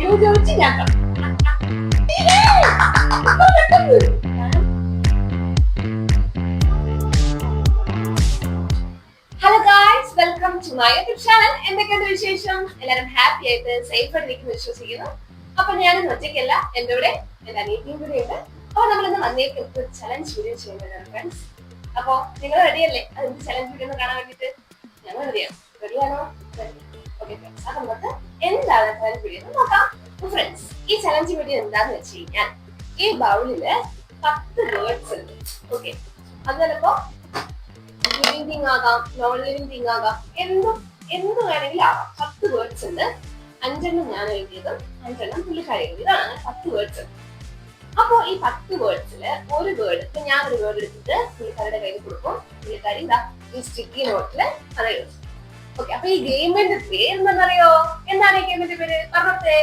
ചോദിച്ചു ഞാൻ hello guys, welcome to my YouTube channel. എന്തൊക്കെയുണ്ട് വിശേഷം? എല്ലാവരും ഹാപ്പി ആയിട്ട് സേഫ് ആയിട്ട് വിശ്വസിക്കുന്നു. അപ്പൊ ഞാനും ഒറ്റയ്ക്കല്ല, എന്റെ കൂടെ എന്റെ അനിയത്തിയും കൂടെ ഉണ്ട്. അപ്പൊ നമ്മളിന്ന് വന്നേക്കുന്നത് ചലഞ്ച് വീഡിയോ ചെയ്യുന്നതാണ് ഫ്രണ്ട്സ്. അപ്പൊ നിങ്ങൾ റെഡിയല്ലേ അതിന്റെ ചലഞ്ച് വീഡിയോ കാണാൻ വേണ്ടിട്ട്? ഞങ്ങൾ റെഡിയാണ്. റെഡിയാണോ? ഓക്കെ ഫ്രണ്ട്സ്, അപ്പൊ നമുക്ക് എന്താണ് ചലഞ്ച് വീഡിയോ നോക്കാം. ഫ്രണ്ട്സ്, ഈ ചലഞ്ച് വീഡിയോ എന്താന്ന് വെച്ച് കഴിഞ്ഞാൽ ഈ ബൗളില് 10 വേർഡ്സ് ഉണ്ട്. ഓക്കെ, അത് ചിലപ്പോ ലിവിംഗ് തിങ് ആകാം, നോൺ ലിവിംഗ് തിങ് ആകാം, എന്ത് വേണമെങ്കിലും ആകാം. 10 വേർഡ്സ് ഉണ്ട്. 5 ഞാൻ എഴുതിയതും 5 പുള്ളിക്കാരി എഴുതിയതാണ്. അങ്ങനെ 10 വേർഡ്സ് ഉണ്ട്. അപ്പൊ ഈ 10 വേർഡ്സില് ഒരു വേർഡ്, ഇപ്പൊ ഞാൻ ഒരു വേർഡ് എടുത്തിട്ട് പുള്ളിക്കാരുടെ കയ്യിൽ കൊടുക്കും. പുള്ളിക്കാരി എന്താ ഈ സ്റ്റിക്കി നോട്ടില് അത് എഴുതും. ഓക്കെ, അപ്പൊ ഈ ഗെയിമിന്റെ പേര് എന്താണെന്നറിയോ? എന്താണ് ഈ ഗെയിമിന്റെ പേര്? പറഞ്ഞേ.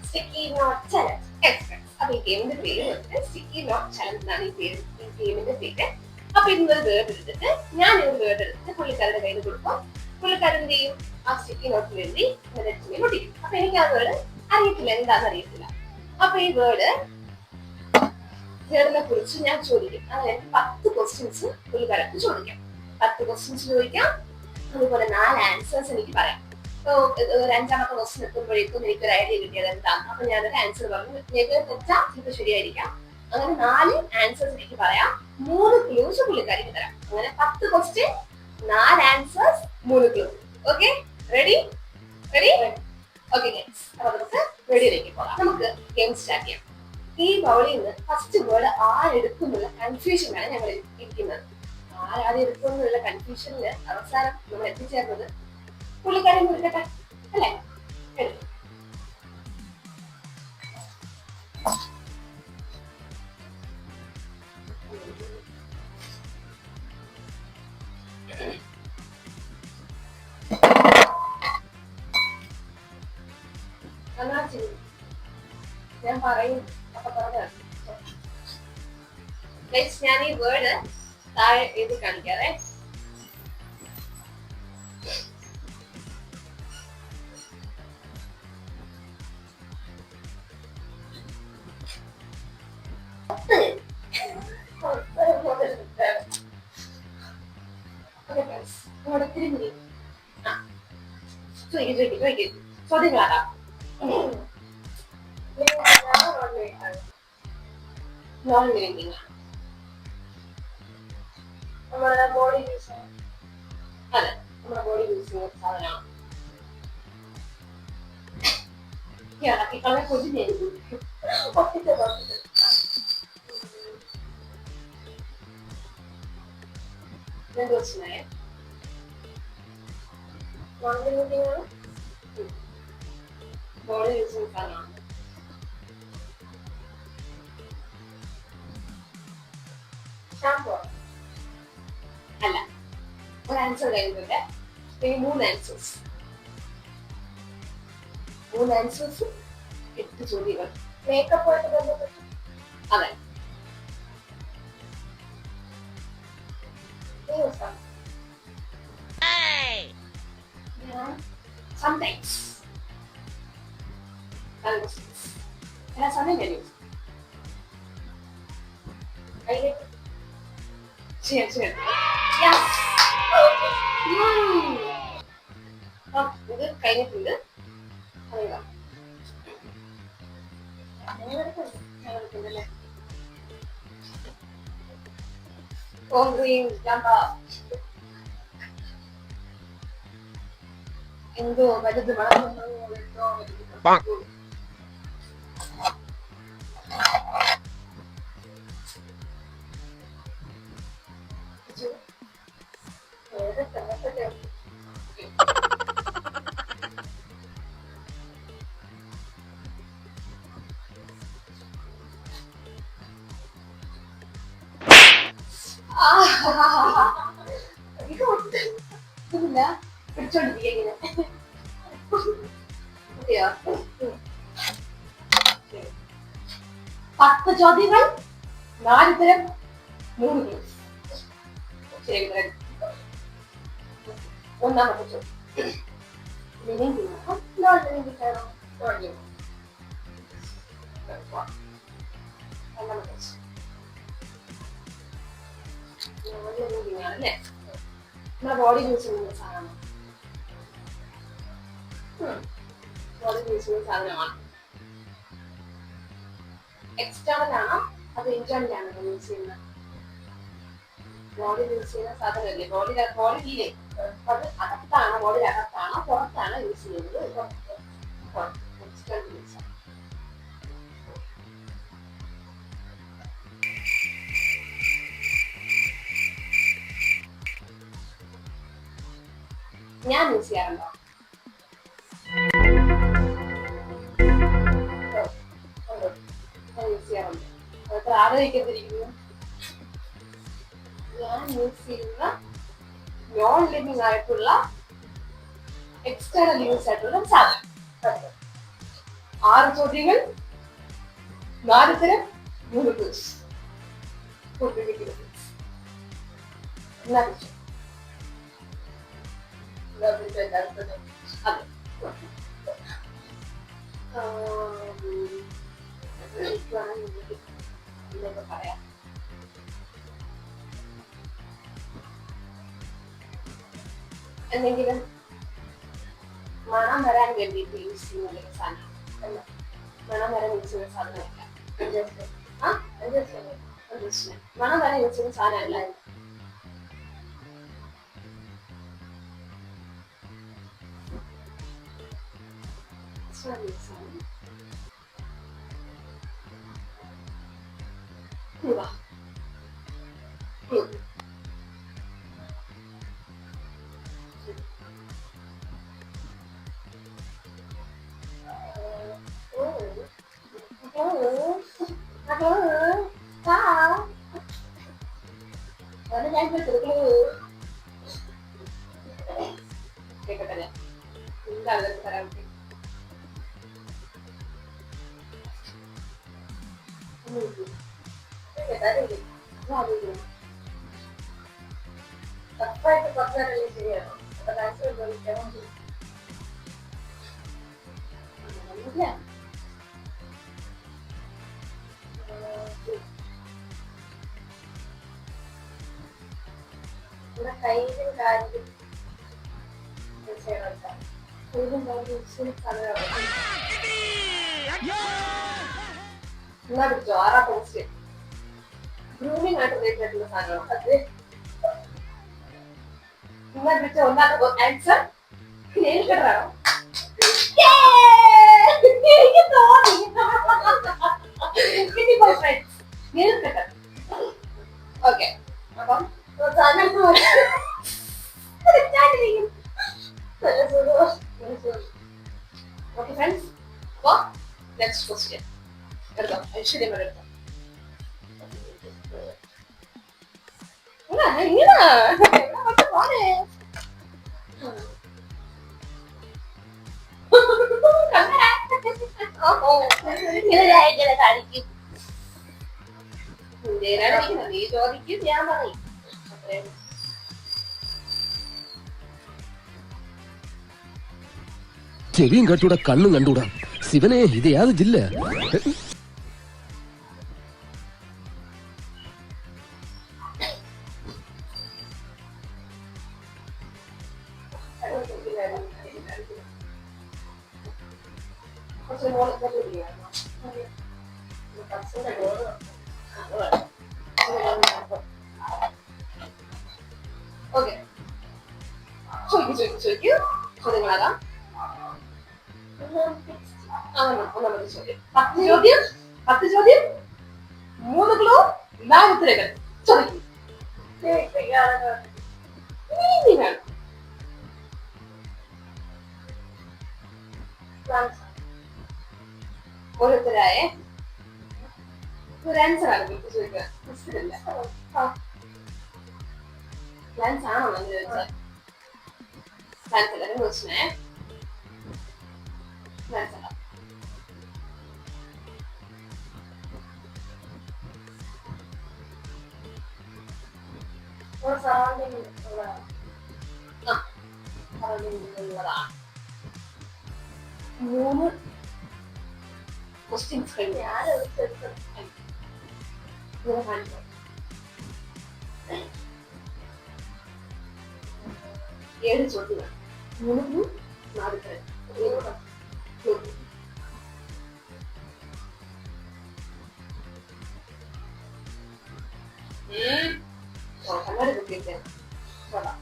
Sticky note challenge. അപ്പൊ ഈ ഗെയിമിന്റെ പേര് സ്റ്റിക്കി നോട്ട് ചലഞ്ച് എന്നാണ് ഈ ഗെയിമിന്റെ പേര്. അപ്പൊ ഇന്നൊരു വേർഡ് എടുത്തിട്ട് ഞാൻ ഒരു വേർഡ് എടുത്തിട്ട് പുള്ളിക്കാരുടെ കയ്യിൽ കൊടുക്കും. പുള്ളിക്കാരൻ എന്ത് ചെയ്യും? ആ സ്റ്റിക്കി നോട്ടിൽ എഴുതി ഒട്ടിക്കും. അപ്പൊ എനിക്ക് ആ വേർഡ് അറിയത്തില്ല, എന്താണെന്ന് അറിയത്തില്ല. അപ്പൊ ഈ വേർഡിനെ കുറിച്ച് ഞാൻ ചോദിക്കും. അങ്ങനെ 10 ക്വസ്റ്റ്യൻസ് പുള്ളിക്കാരത്ത് ചോദിക്കാം. 10 ക്വസ്റ്റ്യൻസ് ചോദിക്കാം. അതുപോലെ 4 ആൻസേഴ്സ് എനിക്ക് പറയാം. ഇപ്പൊ ഒരു 5ാമത്തെ ക്വസ്റ്റ്യൻ എത്തുമ്പോഴേക്കും എനിക്കൊരു ഐഡിയ കിട്ടിയത് എന്താണ്. അപ്പൊ ഞാനൊരു ആൻസർ പറഞ്ഞു. തെറ്റാ ചിലപ്പോൾ ശരിയായിരിക്കാം. അങ്ങനെ 4 ആൻസേഴ്സ് എനിക്ക് പറയാം. 3 ക്ലൂസ് പുള്ളിക്കാരിക്ക് തരാം. അങ്ങനെ 10 question, 4 answers, 3 clues. Okay, ready? Okay guys, അപ്പൊ നമുക്ക് റെഡിയിലേക്ക് പോകാം. നമുക്ക് ഗെയിം സ്റ്റാർട്ട് ചെയ്യാം. ഈ ബൗളിൽ നിന്ന് ഫസ്റ്റ് വേർഡ് ആരെടുക്കും എന്നുള്ള കൺഫ്യൂഷനാണ് ഞങ്ങൾ ഇരിക്കുന്നത്. ആരാദ്യം എടുക്കും എന്നുള്ള കൺഫ്യൂഷനില് അവസാനം നമ്മൾ എത്തിച്ചേർന്നത് പുള്ളിക്കാരൻ വിളിക്കട്ടെ അല്ലേ? എടുക്കും. ഞാൻ പറയും അപ്പൊ പറഞ്ഞു. ഞാൻ ഈ വേർഡ് താഴെ എഴുതി കാണിക്കാതെ. ചോദ്യങ്ങളാകാം. നോൺ ലിവിംഗ് നമ്മുടെ ബോഡി യൂസ്, അതെ, നമ്മുടെ ബോഡി യൂസ് ചെയ്യുന്ന സാധനമാണ്. ബോഡി യൂസ് ചെയ്യുന്ന സാധനമാണ്. ഷാമ്പോ അല്ല. ഒരു ആൻസർ കഴിഞ്ഞിട്ടുണ്ട്. 3 ആൻസേഴ്സ്. 3 ആൻസേഴ്സ്, 8 ചോദ്യങ്ങൾ. മേക്കപ്പ് ആയിട്ട് ബന്ധപ്പെട്ട്, അതെ. Sometimes. എല്ലാ സമയം ഞാൻ യൂസ് ചെയ്യാം. ഇത് കഴിഞ്ഞിട്ടുണ്ട്. എന്തോ വലുത് വളർന്നു. ഇതില്ല പിടിച്ചോണ്ടിരിക്കുക. 10 ചോദ്യങ്ങൾ, 4 ഉത്തരം, 3 ക്ലൂസ്. ശരി, ഒന്നാമത്തെ ചോദ്യം. Living thing non living thing ആണോ? Non living. അല്ലേ നമ്മുടെ ബോഡി യൂസ് ചെയ്യുന്ന സാധനമാണ്. ബോഡി യൂസ് ചെയ്യുന്ന സാധനമാണ്. എക്സ്റ്റേണൽ ആണോ അത് ഇന്റേണൽ ആണോ യൂസ് ചെയ്യുന്നത്? ബോഡി യൂസ് ചെയ്യുന്ന സാധനമല്ലേ, ബോഡിയില്ലേ അത് അകത്താണോ, ബോഡിയുടെ അകത്താണോ പുറത്താണോ യൂസ് ചെയ്യുന്നത്? External use. ഞാൻ യൂസ് ചെയ്യാറുണ്ടോ? യൂസ് ചെയ്യാറുണ്ട്. അതൊക്കെ ആലോചിക്കത്തിരിക്കുന്നു. ഞാൻ യൂസ് ചെയ്യുന്ന നോൺ ലിവിങ് ആയിട്ടുള്ള എക്സ്റ്റേണൽ യൂസ് ആയിട്ടുള്ള സാധനം. 6 ചോദ്യങ്ങൾ, 4 ഉത്തരം, 3 ക്വിസ്. പറയാം. എന്തെങ്കിലും മണം വരാൻ വേണ്ടിയിട്ട് യൂസ് ചെയ്യുന്ന സാധനം. മണം വരാൻ യൂസ് ചെയ്യുന്ന സാധനമല്ല. മണം വരാൻ യൂസ് ചെയ്യുന്ന സാധനമല്ല. കേക്കട്ടെ, എന്താണ് പറയാൻ പറ്റും? തപ്പായിട്ട് പറഞ്ഞാലല്ലേ ശരിയാണോ? കയ്യിലും കാര്യം എന്നാ പിടിച്ചോ. 6ാം ക്വസ്റ്റ്യൻ. ഗ്രൂമിംഗ് ആയിട്ട് റിലേറ്റഡ് ആയിട്ടുള്ള സാധനമാണ് അത്. എന്നാ പിടിച്ചോ. 1ാമത്തെ ആൻസർ നെയിൽ കട്ടറാണോ? എനിക്ക് തോന്നി. Nail cutter. ഓക്കെ, അപ്പം ഓക്കെ ഫ്രണ്ട്സ്, അപ്പൊ നെക്സ്റ്റ് ക്വസ്റ്റ്യൻ എടുത്തോ. ഐശ്വര്യം എടുത്തോ. നീ ചോദിക്കും, ഞാൻ പറയും. ചെവിയും കട്ടൂടാ, കണ്ണും കണ്ടൂടാ. ശിവനെ, ഇത് യാത് ജില്ല? ചോദ്യങ്ങളാകാം. 10 ചോദ്യം, 3 ക്ലൂ, 4 ഉത്തരങ്ങൾ. ചോദിക്കും. ഓരോരുത്തരായ ഒരു ആൻസർ ആണ് ചോദിക്കുക. പ്ലാൻസ് ആണോ എന്ന് ചോദിച്ചാൽ പ്ലാൻസ് അല്ല. ക്വസ്റ്റ്യനെ പ്ലാൻസ് അല്ല. ക്വസ്റ്റ്യൻസ് കഴിഞ്ഞു. ഇങ്ങനെ കാണിക്കാം. 7 ചോദ്യങ്ങൾ, 3 4 ഉത്തരം. കണ്ണാടി കുട്ടിയൊക്കെയാണ്. കൊള്ളാം.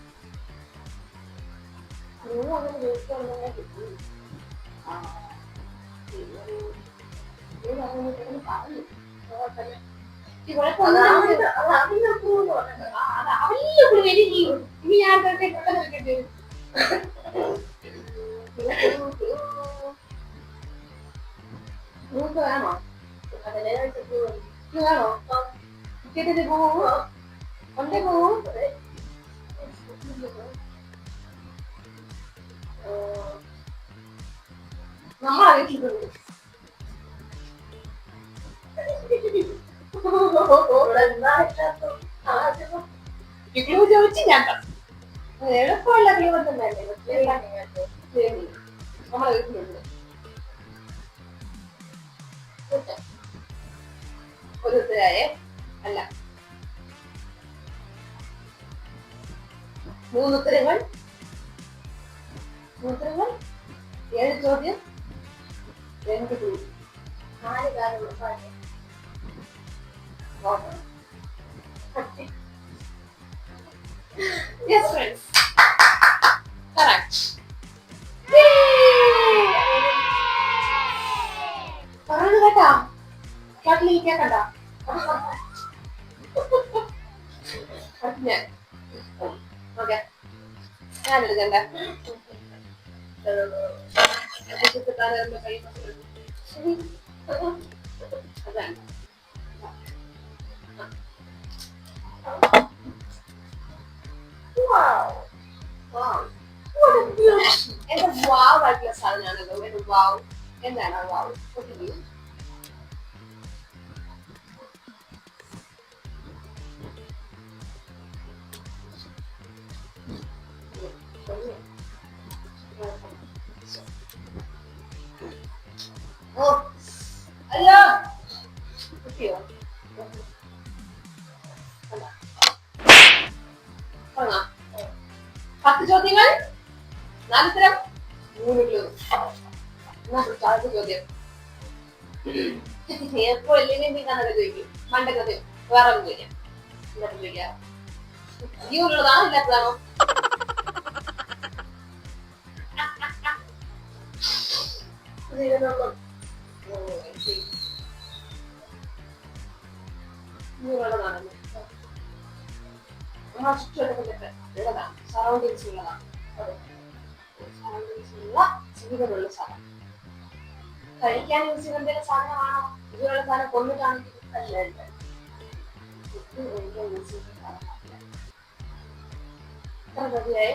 നിങ്ങൾ അങ്ങനെ ജയിക്കാണെന്നെ കിട്ടും. പറഞ്ഞു ഇവിടെ ഇനി ഞാൻ നിങ്ങൾക്ക് വേണോ? വേണോ? ടിക്കറ്റിന് പോവോ? കൊണ്ടേ പോവോ? നമ്മളറിയിച്ചിട്ടുണ്ട്. ചോദിച്ചു ഞാൻ എളുപ്പമുള്ള ക്ലൂ തന്നെയല്ലേ നമ്മളെ വീട്ടിലുണ്ട്. ഒരു ഉത്തരായേ അല്ല, 3 ഉത്തരങ്ങൾ, 7 ചോദ്യം, 2 ക്ലൂ. 4 കാര്യം. Yes, friends. Correct. പറയുന്നത് കേട്ടാ? കേട്ടില്ല കണ്ട? ഓക്കെ, ഞാൻ എടുക്കണ്ടേ? അതാണ് എന്റെ വാവ് ആയിട്ടുള്ള സാധനമാണല്ലോ. എന്റെ വാവ് എന്താണ്? വാവ് ഓ അയ്യോ കുട്ടിയോ? പറഞ്ഞോ. 10 ചോദ്യങ്ങൾ, 4 ഉത്തരം, 3 ക്ലൂ. അടുത്ത ചോദ്യം എപ്പോ അല്ലെങ്കിൽ നീക്കാന്നൊക്കെ ചോദിക്കും. മണ്ടൊക്കെ വേറെ ഒന്നും ചോദിക്കാം. എന്നിട്ട് ചോദിക്കാം, ഈ ഉള്ളതാണോ ഇല്ലാത്തതാണോ? ഉള്ളതാണല്ലോ. നമ്മളെ ചുറ്റുവട്ടത്തിലൊക്കെ ഉള്ളതാണ്, സറൗണ്ടിങ്സ് ഉള്ളതാണ്. സറൗണ്ടിങ്സിലുള്ള ജീവിതമുള്ള സാധനം. കഴിക്കാൻ യൂസ് ചെയ്യുന്ന എന്തെങ്കിലും സാധനമാണോ? ഇതുള്ള സാധനം കൊണ്ടിട്ടാണെങ്കിൽ അല്ല. യൂസ് ചെയ്യുന്ന സാധനമല്ല. എത്ര ചോദ്യമായി?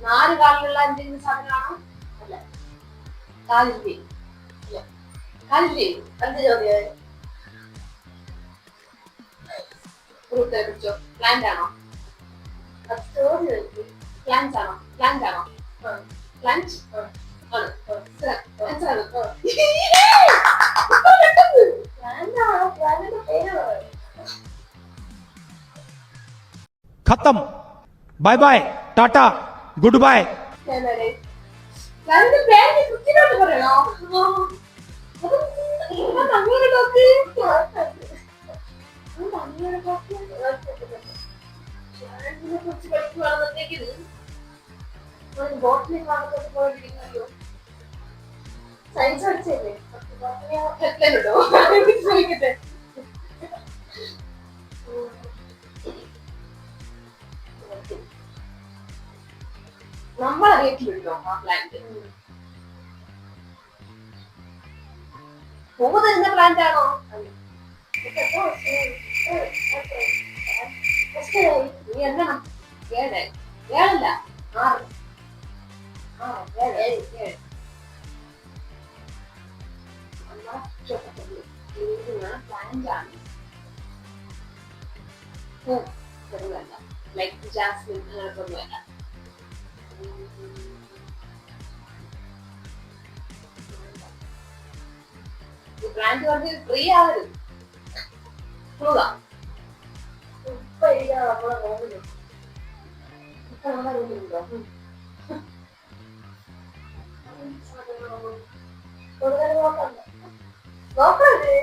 4 കാലിലുള്ള എന്തെങ്കിലും സാധനമാണോ? അല്ല. കാലില്ലേ? ഇല്ല. കാലില്ലേ? 5 ചോദ്യമായി. ഉത്തരം പിടിച്ചോ. പ്ലാന്റ് ആണോ? പ്ലാന്റ് ആണോ? പ്ലാന്റ് ആണോ? പ്ലാന്റ് ആണ്. खत्म, bye bye, tata, goodbye. കൃത്യമായിട്ട് പറയണോ? അങ്ങനെ നോക്ക്. കുറിച്ച് പഠിക്കുകയാണെന്നുണ്ടെങ്കിൽ ബോട്ടണി ഭാഗത്തോട്ട് പോയിരിക്കുന്നല്ലോ. സയൻസ് പഠിച്ചല്ലേ? ഹെഡ്ലൈനുണ്ടോ? ചോദിക്കട്ടെ. നമ്മളെ വീട്ടിലുണ്ടോ ആ പ്ലാന്റ്? പൂവ് തരുന്ന പ്ലാന്റ് ആണോ? നീ എണ്ണണം. 7 7അല്ല 6 7 പ്ലാന്റ് ആണ്. പൂ തരുന്നതല്ല, ലൈക്ക് ജാസ്മിൻ അങ്ങനത്തെ ഒന്നുമല്ല. ബ്രാൻഡ് പറഞ്ഞ് ഫ്രീ ആവരുത്. ക്ലൂവാ. ഇപ്പൊ ഇരിക്കണം നമ്മളെ റൂമില്. ഇപ്പൊ നമ്മുടെ റൂമിലുണ്ടോ? കൂടുതൽ നോക്കണ്ട. നോക്കരുത്.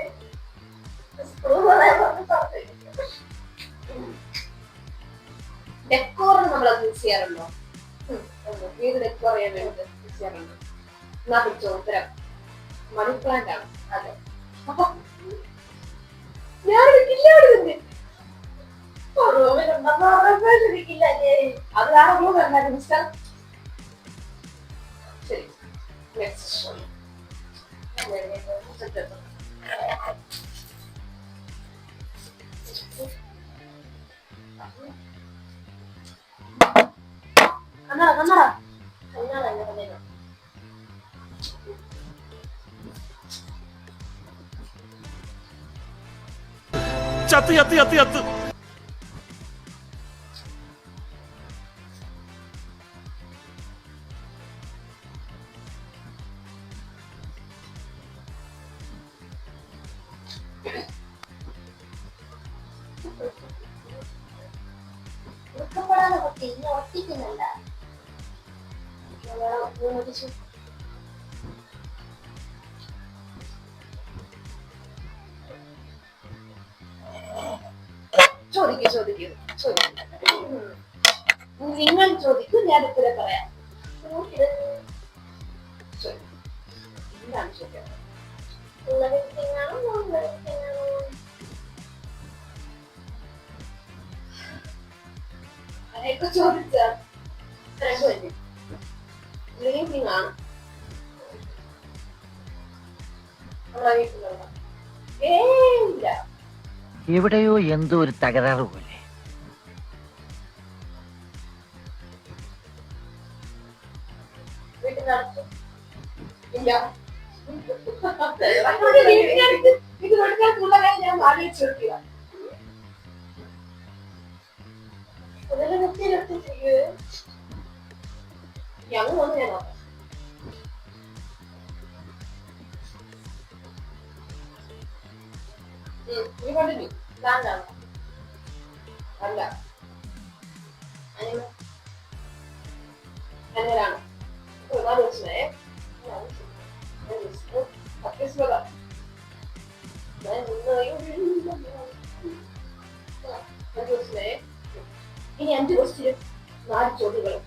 ഡെക്കോറിന് നമ്മൾ അത് യൂസ് ചെയ്യാറുണ്ടോ? വീട് ഡെക്കോർ ചെയ്യാൻ വേണ്ടി യൂസ് ചെയ്യാറുണ്ടോ? എന്നാ പിടിച്ചോ ഉത്തരം. മണി പ്ലാന്റ് ആണ്. അതെ. അപ്പൊ ഞാനൊരിക്കില്ലായിരുന്നു. അത് ആരെങ്കിലും പറഞ്ഞാൽ മിസ്റ്റർ. ശരി, നെക്സ്റ്റ്. കണ്ണട കണ്ണട കണ്ണട എന്നെ പറഞ്ഞോ. ചത്ത് ചത്ത് ചത്ത് ചത്ത് ഒട്ടിക്കുന്നുണ്ട. ചോദിക്കൂ ചോദിക്കൂ ചോദിക്കൂ. നിങ്ങൾ ചോദിക്കൂ, ഞാൻ ഉത്തരം പറയാം. എന്താണ് ചോദ്യം? അതൊക്കെ ചോദിച്ച ലിവിംഗ് ആണ്. നമ്മുടെ വീട്ടിലുള്ള ഇല്ല. എവിടെയോ എന്തോ ഒരു തകരാറ് പോലെ. വീട്ടിനടുത്ത് ഇല്ല. ഇത് കൊടുക്കാനുള്ള കാര്യം ഞാൻ ആലോചിച്ചു നോക്കിയ. ഞങ്ങൾ വന്ന് ഞാൻ നോക്കാം. You continue. Land ആണ്. അല്ല. അങ്ങനെയാണ്. ഒരുപാട് വെച്ചേ. ഇനി 5 ക്വസ്റ്റ്യൻ 4 ചോദ്യങ്ങളും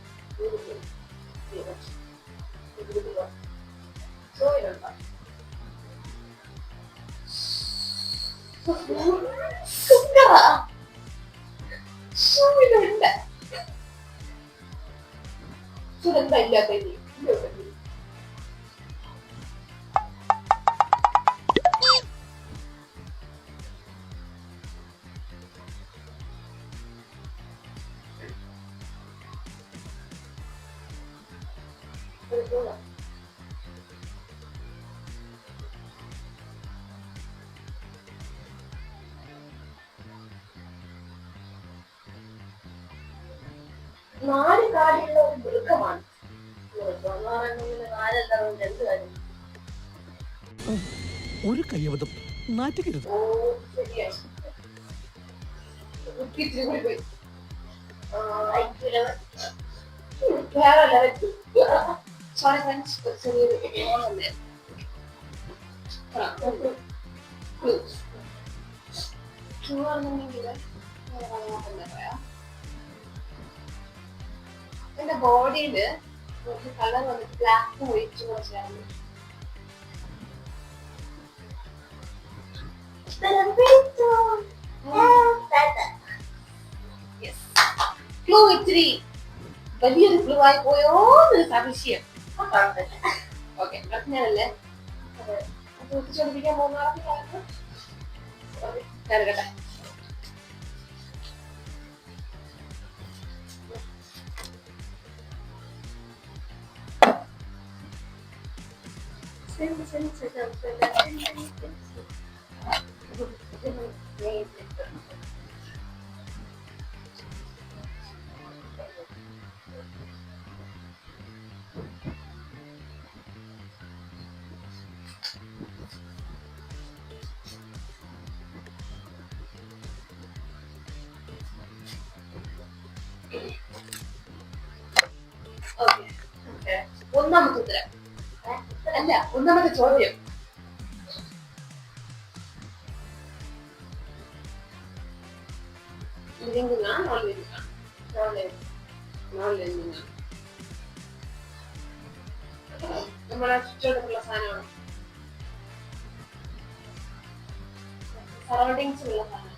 സുരന്ത ഇല്ലാത്ത നാല് കാലുള്ള ഒരു മൃഗമാണ്. ഒരു കയ്യബദ്ധം നാറ്റുകരുത്. ഓ ശരിയാണ്. പോയി സോറി ഫ്രണ്ട്സ്, ചെറിയൊരു എന്റെ ബോഡിയില് കളർ വന്നിട്ട് ബ്ലാക്ക് ഒഴിച്ചു കുറച്ചാണ്. ക്ലൂ ഇത്തിരി വലിയൊരു ക്ലൂ ആയി പോയോ എന്നൊരു സംശയം. ഓക്കെ, ഞാനല്ലേ ചോദിപ്പിക്കാൻ പോകുന്ന കേട്ടെ. ഓക്കെ. ഒന്നാമത്തെ ഉത്തരം അല്ല, ഒന്നാമത്തെ ചോദ്യം. ലിവിംഗ് ആണ്, നോൺ ലിവിംഗ് ആണ്? നോൺ ലിവിംഗ് ആണ്. നമ്മളെ ചുറ്റുവട്ടത്തുള്ള സാധനമാണ്, സറൗണ്ടിങ്സിലുള്ള സാധനം.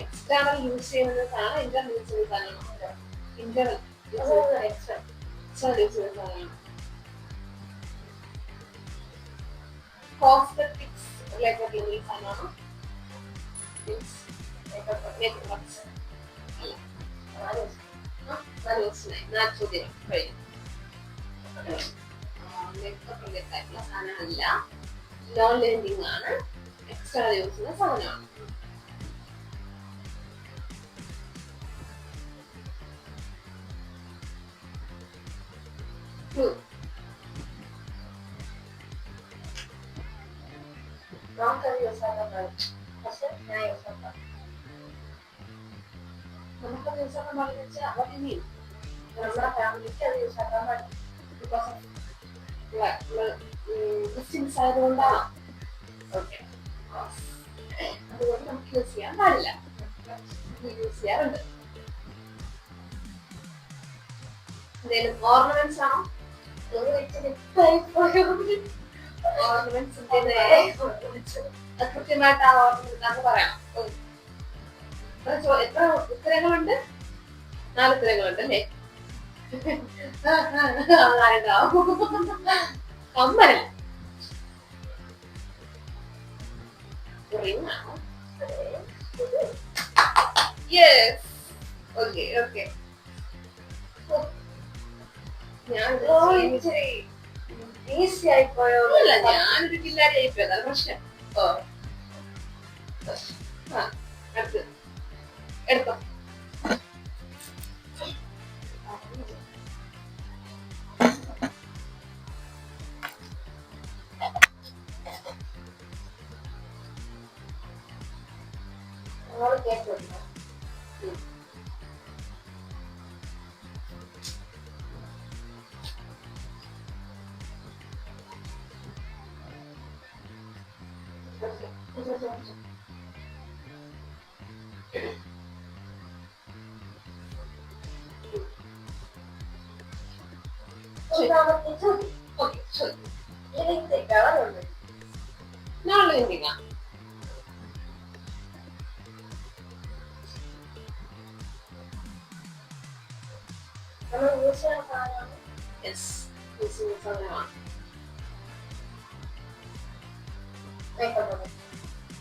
എക്സ്റ്റേണൽ യൂസ് ചെയ്യുന്ന സാധനം, ഇന്റർണൽ യൂസ് ചെയ്യുന്ന സാധനമാണോ? ഇന്റർണൽ എക്സ്റ്റേണൽ യൂസ് ചെയ്യുന്ന സാധനമാണ്. കോസ്മെറ്റിക്സ് റിലേറ്റഡ് ഈ സാധനമാണോ? ചോദ്യം കഴിഞ്ഞു. മേക്കപ്പ് റിലേറ്റഡ് ആയിട്ടുള്ള സാധനമല്ല, നോൺ ലിവിംഗ് ആണ്, എക്സ്റ്റേണൽ യൂസ് ചെയ്യുന്ന സാധനമാണ്. നമുക്കത് യൂസ് ആക്കാൻ പാടില്ല, പക്ഷെ ഞാൻ യൂസ് ആക്കാം. നമുക്കത് യൂസ് ആക്കാൻ പാടില്ല വെച്ചാൽ അവർക്ക് നമ്മുടെ ഫാമിലിക്ക് അത് യൂസ് ആക്കാൻ പാടില്ല. ബിക്കോസ് ക്രിസ്ത്യൻസ് ആയതുകൊണ്ടാണ്. ഓക്കെ, അതുകൊണ്ട് നമുക്ക് യൂസ് ചെയ്യാൻ പാടില്ല. യൂസ് ചെയ്യാറുണ്ട്. എന്തെങ്കിലും ഓർണമെന്റ്സ് ആണോ? ഓർണമെന്റ്സ് കൃത്യമായിട്ട് ആ ഓർണമെന്റ് എന്ന് പറയാം. എത്ര ഉത്തരങ്ങളുണ്ട്? 4 ഉത്തരങ്ങളുണ്ട് അല്ലേ? കമ്മലല്ല, റിംഗ് ആണോ? യെസ്. Okay okay. ഈസി ആയിപ്പോയോ? അല്ല, ഞാനൊരു കില്ലാരി ആയിപ്പോയി, അതാണ് പ്രശ്നം. ഓ, അടുത്ത് എടുത്തോ. കേട്ടോ.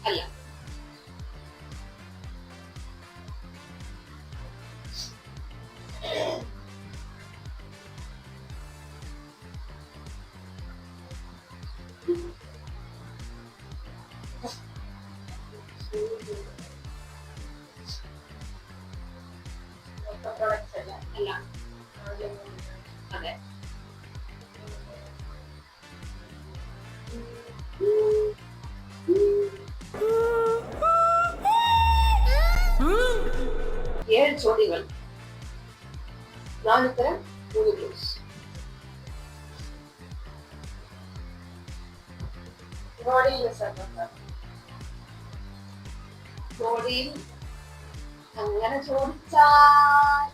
അല്ല, അല്ല, അതെ. ഏഴ് ചോദ്യങ്ങൾ, 4 ഉത്തരം, 3 ക്ലൂസ്. ബോഡിയിൽ അങ്ങനെ ചോദിച്ചാൽ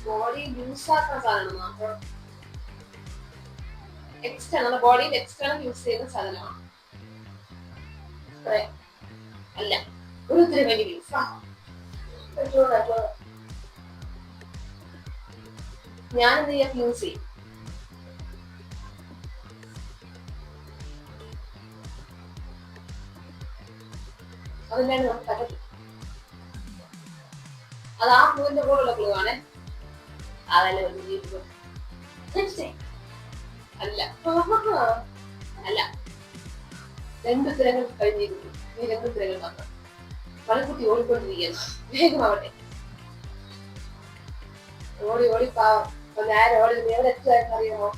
ബോഡി യൂസ് ആക്കുന്ന സാധനം മാത്രം. എക്സ്റ്റേണൽ, ബോഡിയിൽ എക്സ്റ്റേണൽ യൂസ് ചെയ്യുന്ന സാധനമാണ്. അല്ല, ഒരു ഉത്തരം വേണ്ടി യൂസ് ഞാനെന്ത് ചെയ്യാം? യൂസ് ചെയ്യും. അതിനാണ് നമുക്ക് പറ്റത്തില്ല. അത് ആ ക്ലൂവിന്റെ കൂടെയുള്ള ക്ലൂ ആണ്. അതല്ലേ അല്ല, അല്ല, 2 ഉത്തരങ്ങൾ കഴിഞ്ഞിരുന്നു. ഈ 2 ഉത്തരങ്ങൾ മാത്രം. പലകുട്ടി ഓടിക്കൊണ്ടിരിക്കുകയാണ്, വേഗമാവട്ടെ. ഓടി ഓടി പാവം നേരെ ഓടി എവിടെ എത്തുമായിരുന്നു അറിയാമോ?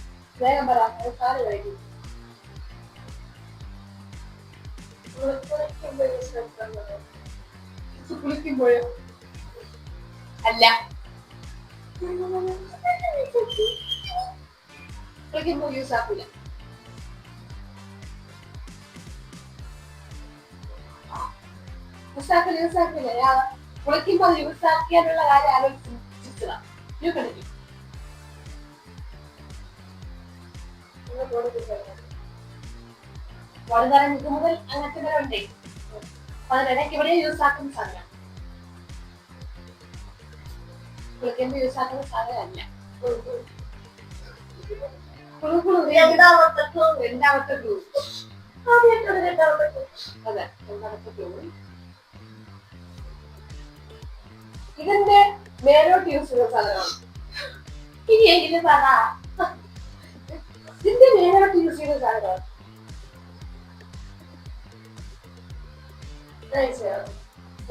വേഗം പറ, കാല് കഴിഞ്ഞു. കുളിക്കുമ്പോഴോ? അല്ല, കുളിക്കുമ്പോ യൂസ് ആക്കൂല. യൂസ് ആക്കില്ല. കുളിക്കുമ്പോ അത് യൂസ് ആക്കിയാലുള്ള കാര്യം ആലോചിച്ചതാ. You continue. വലുതാരം ഇത് മുതൽ അങ്ങനത്തെ വരെ ഉണ്ടേ. അതിനിടയ്ക്ക് ഇവിടെ യൂസ് ആക്കുന്ന സാധനം. കുളിക്കുമ്പോ യൂസ് ആക്കുന്ന സാധനമല്ല. രണ്ടാമത്തെ ക്ലൂ. അതെ, രണ്ടാമത്തെ ക്ലൂ. ഇതിന്റെ മേലോട്ട് യൂസ് ചെയ്യുന്ന സാധനമാണ്. ഇനി എങ്കിലും പറ. ഇതിന്റെ മേലോട്ട് യൂസ് ചെയ്യുന്ന സാധനമാണ്.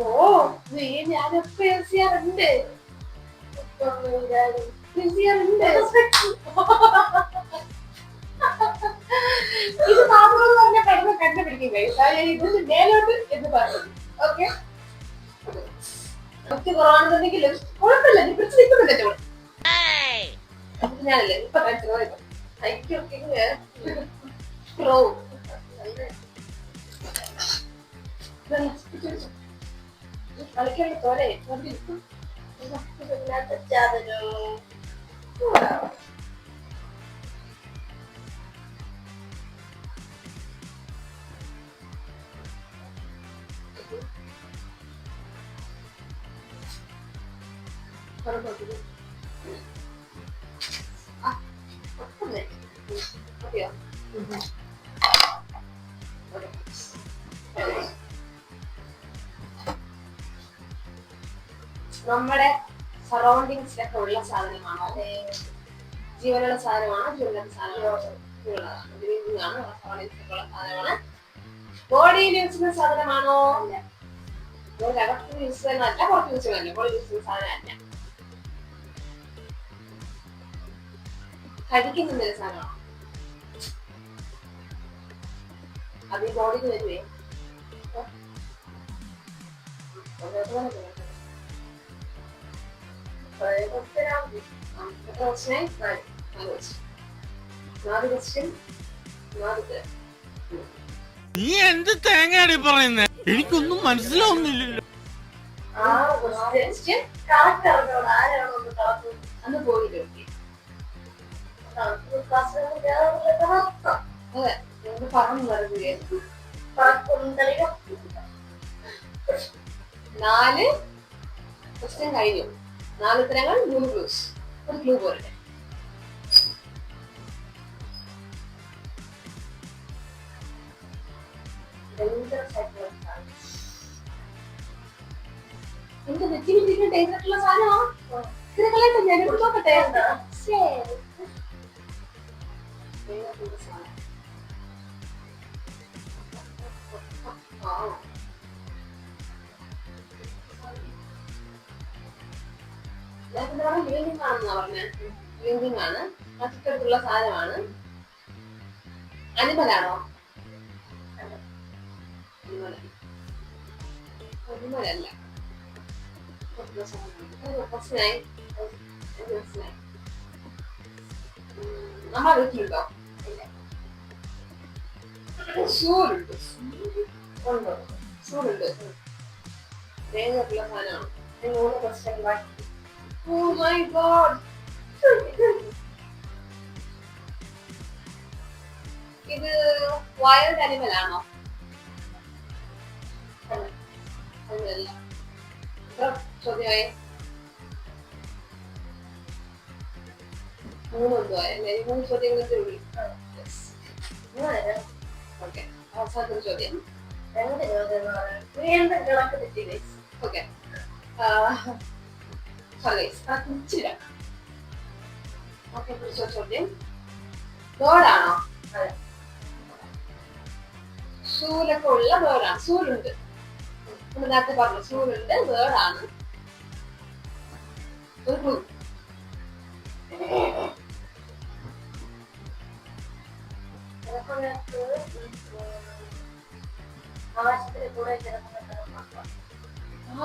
ഓ, ഞാനൊക്കെ യൂസ് ചെയ്യാറുണ്ട്. ഇത് മാത്രം പറഞ്ഞ പെട്ടെന്ന് കണ്ടുപിടിക്കും. ഇതിന്റെ മേലോട്ട് എന്ന് പറഞ്ഞത്. ഓക്കെ, കുറവാണെന്നുണ്ടെങ്കിലും കുഴപ്പമില്ല. നീ പിടിച്ച് നിൽക്കുന്നില്ല. ഞാനല്ലേ ഇപ്പൊ കഴിച്ചോ കളിക്കേണ്ട തോരെ നമ്മുടെ സറൗണ്ടിങ്സിലൊക്കെ ഉള്ള സാധനമാണോ? ജീവനുള്ള സാധനമാണോ? ജീവനുള്ള സാധനമാണോ? സറൗണ്ടിങ്സിലൊക്കെ ഉള്ള സാധനമാണ്. ബോഡിയിൽ യൂസ് ചെയ്യുന്ന സാധനമാണോ? അകത്ത് യൂസ് ചെയ്യുന്നതല്ല, പുറത്ത് യൂസ് ചെയ്യുന്നതല്ല. ബോഡി യൂസ് ചെയ്യുന്ന സാധനമല്ല. കഴിക്കുന്ന സാധനമാണോ? അത് ഈ ബോഡിക്ക് വരുവേ. നീ എന്ത് തേങ്ങയാടി പറയുന്നേ? എനിക്കൊന്നും മനസ്സിലാവുന്നില്ലല്ലോ. അന്ന് പോയില്ലേ? അതെ, പറഞ്ഞു വരുകയായിരുന്നു. 4 ക്വസ്റ്റ്യൻ കഴിഞ്ഞു. 4 ഉത്തരങ്ങൾ, 3 ക്ലൂസ്. ഒരു ക്ലൂ പോരട്ടെ. എന്ത് നെറ്റിവിട്ടിട്ട് ചെയ്തിട്ടുള്ള സാധനമോ? ഇതിനെക്കളായിട്ട് ഞാൻ എടുത്ത് നോക്കട്ടെ. ലിവിംഗ് ആണെന്നാ പറഞ്ഞത്. ലിവിംഗ് ആണ്. തൊട്ടടുത്തുള്ള സാധനമാണ്. അനിമലാണോ? അനിമലല്ല. നമ്മുടെ വീട്ടിലുണ്ടോ? ഷൂറുണ്ട്. ഉണ്ടോ? ഷൂറുണ്ട്. തേങ്ങയുള്ള സാധനമാണ്. 3 ക്വസ്റ്റ്യൻ ബാക്കി. Oh my god! ഇത് വൈൽഡ് അനിമൽ ആണോ? അല്ല. ചോദ്യമായി 3 ചോദ്യങ്ങളൊക്കെ ഉള്ളു. ഓക്കെ, അവസാനത്തെ ചോദ്യം. ഓക്കെ, ചോദ്യം ബേർഡാണോ? ഷൂലൊക്കെ ഉള്ള ബേർഡാണ്. ഷൂലുണ്ട്. നേരത്തെ പറഞ്ഞു ഷൂലുണ്ട്, ബേർഡാണ്. ഒരു ക്ലൂ. ആകാശത്തിന് കൂടെ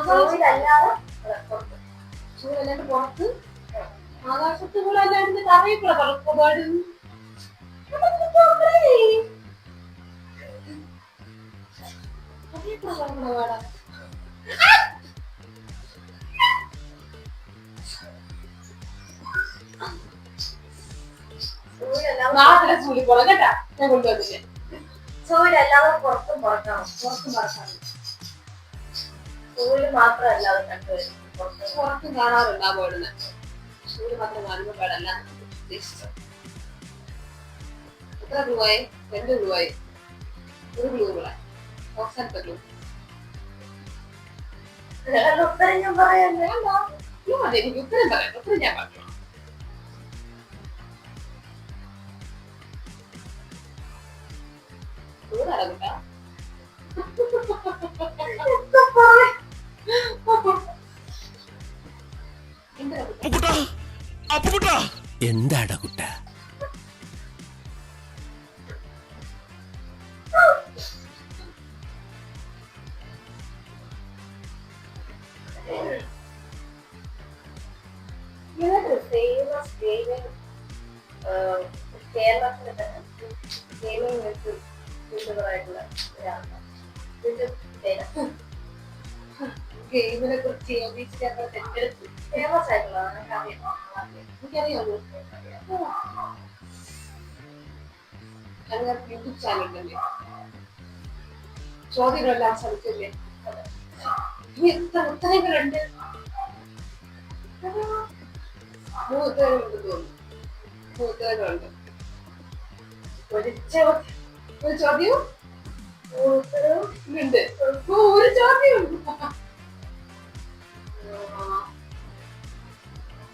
ചൂടല്ലാതെ ചൂടല്ലാണ്ട് പുറത്ത് ആകാശത്ത് കൂടെ അല്ലാണ്ട് കറിയക്കൂടെ പറക്കും നാട്ടിലെ സ്കൂളിൽ പോണം കേട്ടാ ഞാൻ കൊണ്ടുവന്നില്ലേ സൂര്യല്ലാതെ പുറത്തും പറക്കണം പുറത്തും പറക്കണം സൂര്യ മാത്രമല്ലാതെ കണ്ടുവരും പുറത്തും കാണാറുണ്ടാവും അവിടുന്ന് സൂര്യ മാത്രം കാണുമ്പോൾ പാടല്ല ഉദ്ദേശിച്ചത് എത്ര രൂപയായി 2 രൂപയായി 1 രൂപ കൂടെ അവസാനപ്പെട്ടു ഉത്തരം ഞാൻ പറയാൻ അതെ എനിക്ക് ഉത്തരം പറയാം ഉത്തരം ഞാൻ പറഞ്ഞു എന്താടാ കുട്ട ഫേമസ് ഗെയിമിംഗ് കേരളത്തിലെ തന്നെ ഗെയിമിംഗ് യൂട്യൂബറായിട്ടുള്ള ഒരാളാണ് ഗെയിമിനെ കുറിച്ച് തെറ്റെടുത്ത് ഫേമസ് ആയിട്ടുള്ളതാണ് എനിക്കറിയാമോ അങ്ങനെ യൂട്യൂബ് ചാനൽ ഉണ്ടല്ലേ ചോദ്യങ്ങളെല്ലാം ശ്രമിച്ചല്ലേ ഇനി എത്ര ഉത്തരങ്ങളുണ്ട് 3 ഉത്തരങ്ങളുണ്ട് തോന്നുന്നു 3 ഉത്തരങ്ങളുണ്ട് ഒരു ചോദ്യം ഉണ്ട് ഒരു ചോദ്യം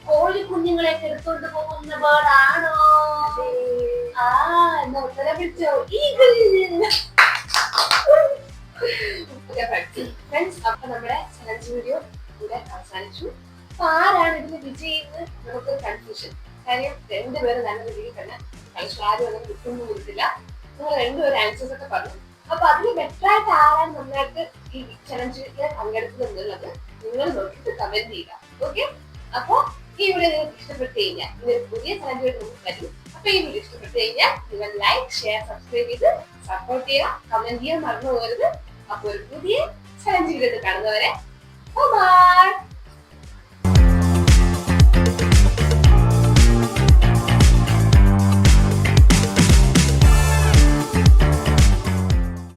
കോഴി കുഞ്ഞുങ്ങളെ എടുത്തോണ്ട് പോകുന്ന ബേർഡാണോ എന്നാ ഉത്തരം പിടിച്ചോ ഫ്രണ്ട്സ് അപ്പൊ നമ്മുടെ ചലഞ്ച് വീഡിയോ ഇവിടെ അവസാനിച്ചു അപ്പൊ ആരാണ് ഇതിന് വിജയിന്ന് നമുക്ക് കൺഫ്യൂഷൻ കാര്യം 2 പേര് നല്ല രീതിയിൽ തന്നെ കളിച്ചു ആരും അങ്ങനെ വിട്ടൊന്നും കൊടുത്തില്ല നിങ്ങൾ 2 പേര് ആൻസേഴ്സ് ഒക്കെ പറഞ്ഞു അപ്പൊ അതിന് ബെറ്റർ ആയിട്ട് ആരാണ് നന്നായിട്ട് ഈ ചലഞ്ചിൽ പങ്കെടുക്കുന്നത് എന്നുള്ളത് നിങ്ങൾ നോക്കിയിട്ട് കമന്റ് ചെയ്യുക ഓക്കെ അപ്പൊ ഈ വീഡിയോ നിങ്ങൾക്ക് ഇഷ്ടപ്പെട്ട് കഴിഞ്ഞാൽ ഇതൊരു പുതിയ ചലഞ്ച് നമുക്ക് തരും അപ്പൊ ഈ വീഡിയോ ഇഷ്ടപ്പെട്ട് കഴിഞ്ഞാൽ നിങ്ങൾ ലൈക്ക് ഷെയർ സബ്സ്ക്രൈബ് ചെയ്ത് സപ്പോർട്ട് ചെയ്യുക കമന്റ് ചെയ്യാൻ മറന്നു പോകരുത് അപ്പൊ ഒരു പുതിയ ചലഞ്ച് വീഡിയോ കാണുന്നവരെ ബൈ